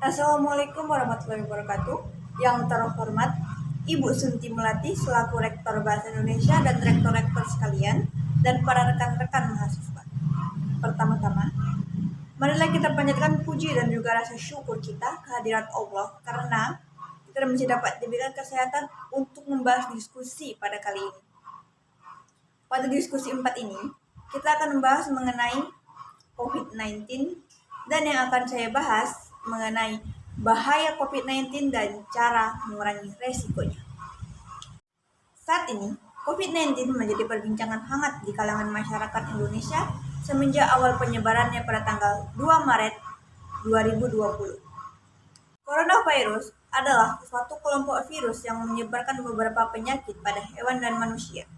Assalamualaikum warahmatullahi wabarakatuh. Yang terhormat Ibu Sunti Melati selaku Rektor Bahasa Indonesia dan rektor-rektor sekalian dan para rekan-rekan mahasiswa. Pertama-tama, marilah kita panjatkan puji dan juga rasa syukur kita kehadirat Allah karena kita masih dapat diberikan kesehatan untuk membahas diskusi pada kali ini. Pada diskusi 4 ini, kita akan membahas mengenai COVID-19 dan yang akan saya bahas mengenai bahaya COVID-19 dan cara mengurangi resikonya. Saat ini, COVID-19 menjadi perbincangan hangat di kalangan masyarakat Indonesia semenjak awal penyebarannya pada tanggal 2 Maret 2020. Coronavirus adalah suatu kelompok virus yang menyebarkan beberapa penyakit pada hewan dan manusia.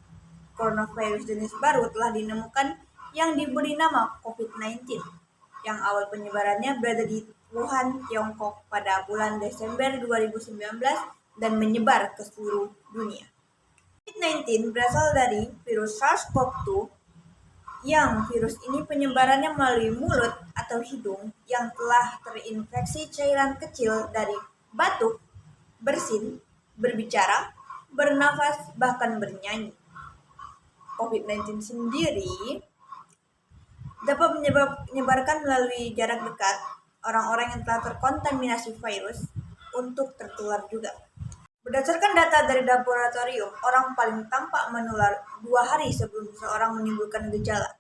Coronavirus jenis baru telah ditemukan yang diberi nama COVID-19, yang awal penyebarannya berada di Wuhan, Tiongkok pada bulan Desember 2019 dan menyebar ke seluruh dunia. COVID-19 berasal dari virus SARS-CoV-2 yang virus ini penyebarannya melalui mulut atau hidung yang telah terinfeksi cairan kecil dari batuk, bersin, berbicara, bernafas, bahkan bernyanyi. COVID-19 sendiri dapat menyebarkan melalui jarak dekat orang-orang yang telah terkontaminasi virus untuk tertular juga. Berdasarkan data dari laboratorium, orang paling tampak menular 2 hari sebelum seseorang menimbulkan gejala.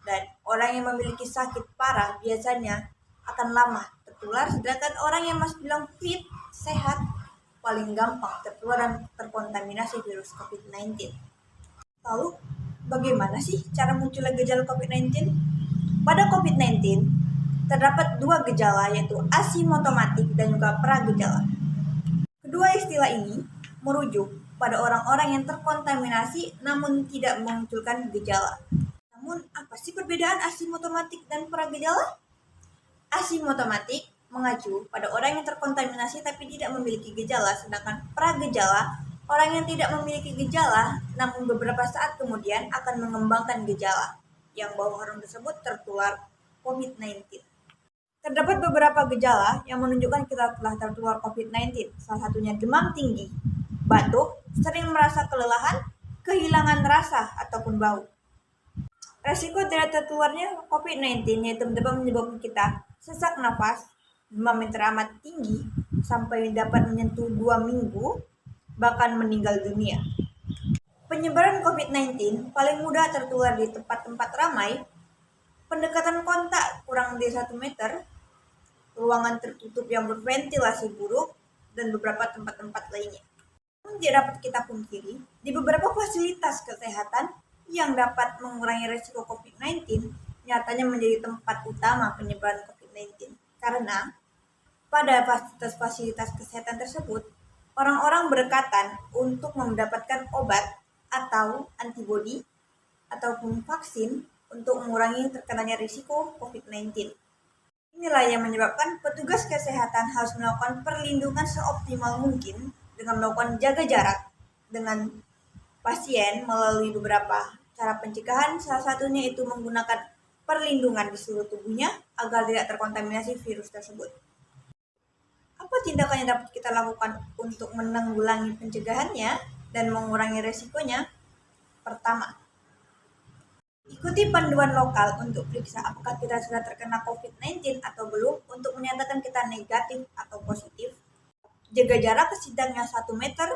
Dan orang yang memiliki sakit parah biasanya akan lama tertular, sedangkan orang yang masih bilang fit, sehat, paling gampang tertular dan terkontaminasi virus COVID-19. Lalu, bagaimana sih cara munculnya gejala COVID-19? Pada COVID-19, terdapat 2 gejala yaitu asimptomatik dan juga pragejala. Kedua istilah ini merujuk pada orang-orang yang terkontaminasi namun tidak memunculkan gejala. Namun, apa sih perbedaan asimptomatik dan pragejala? Asimptomatik mengacu pada orang yang terkontaminasi tapi tidak memiliki gejala, sedangkan pragejala orang yang tidak memiliki gejala namun beberapa saat kemudian akan mengembangkan gejala yang bahwa orang tersebut tertular COVID-19. Terdapat beberapa gejala yang menunjukkan kita telah tertular COVID-19. Salah satunya demam tinggi, batuk, sering merasa kelelahan, kehilangan rasa ataupun bau. Resiko dari tertularnya COVID-19 yaitu dapat menyebabkan kita sesak nafas, demam yang teramat tinggi sampai dapat menyentuh 2 minggu, bahkan meninggal dunia. Penyebaran COVID-19 paling mudah tertular di tempat-tempat ramai, pendekatan kontak kurang dari 1 meter, ruangan tertutup yang berventilasi buruk, dan beberapa tempat-tempat lainnya. Namun tidak dapat kita pungkiri, di beberapa fasilitas kesehatan yang dapat mengurangi risiko COVID-19 nyatanya menjadi tempat utama penyebaran COVID-19. Karena pada fasilitas-fasilitas kesehatan tersebut, orang-orang berdekatan untuk mendapatkan obat atau antibodi ataupun vaksin untuk mengurangi terkenanya risiko COVID-19. Inilah yang menyebabkan petugas kesehatan harus melakukan perlindungan seoptimal mungkin dengan melakukan jaga jarak dengan pasien melalui beberapa cara pencegahan, salah satunya itu menggunakan perlindungan di seluruh tubuhnya agar tidak terkontaminasi virus tersebut. Apa tindakan yang dapat kita lakukan untuk menanggulangi pencegahannya dan mengurangi resikonya? Pertama, ikuti panduan lokal untuk periksa apakah kita sudah terkena COVID-19 atau belum untuk menyatakan kita negatif atau positif. Jaga jarak setidaknya 1 meter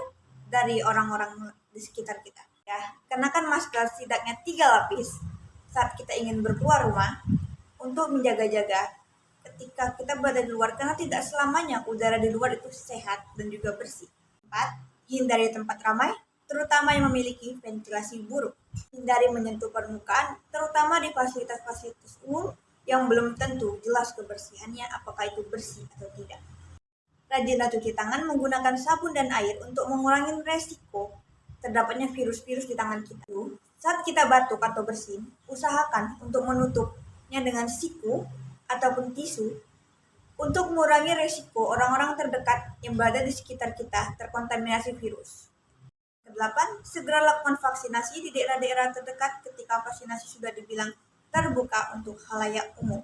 dari orang-orang di sekitar kita. Ya, kenakan masker setidaknya 3 lapis saat kita ingin berkeluar rumah untuk menjaga-jaga ketika kita berada di luar karena tidak selamanya udara di luar itu sehat dan juga bersih. 4. Hindari tempat ramai, terutama yang memiliki ventilasi buruk. Hindari menyentuh permukaan, terutama di fasilitas-fasilitas umum yang belum tentu jelas kebersihannya apakah itu bersih atau tidak. Rajinlah cuci tangan menggunakan sabun dan air untuk mengurangi resiko terdapatnya virus-virus di tangan kita. Saat kita batuk atau bersin, usahakan untuk menutupnya dengan siku ataupun tisu untuk mengurangi resiko orang-orang terdekat yang berada di sekitar kita terkontaminasi virus. 8. Segera lakukan vaksinasi di daerah-daerah terdekat ketika vaksinasi sudah dibilang terbuka untuk khalayak umum.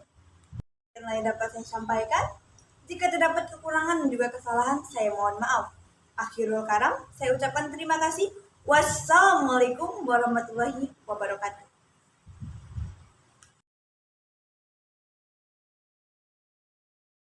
Dan lain dapat saya sampaikan, Jika terdapat kekurangan dan juga kesalahan, saya mohon maaf. Akhirul kalam, saya ucapkan terima kasih. Wassalamualaikum warahmatullahi wabarakatuh.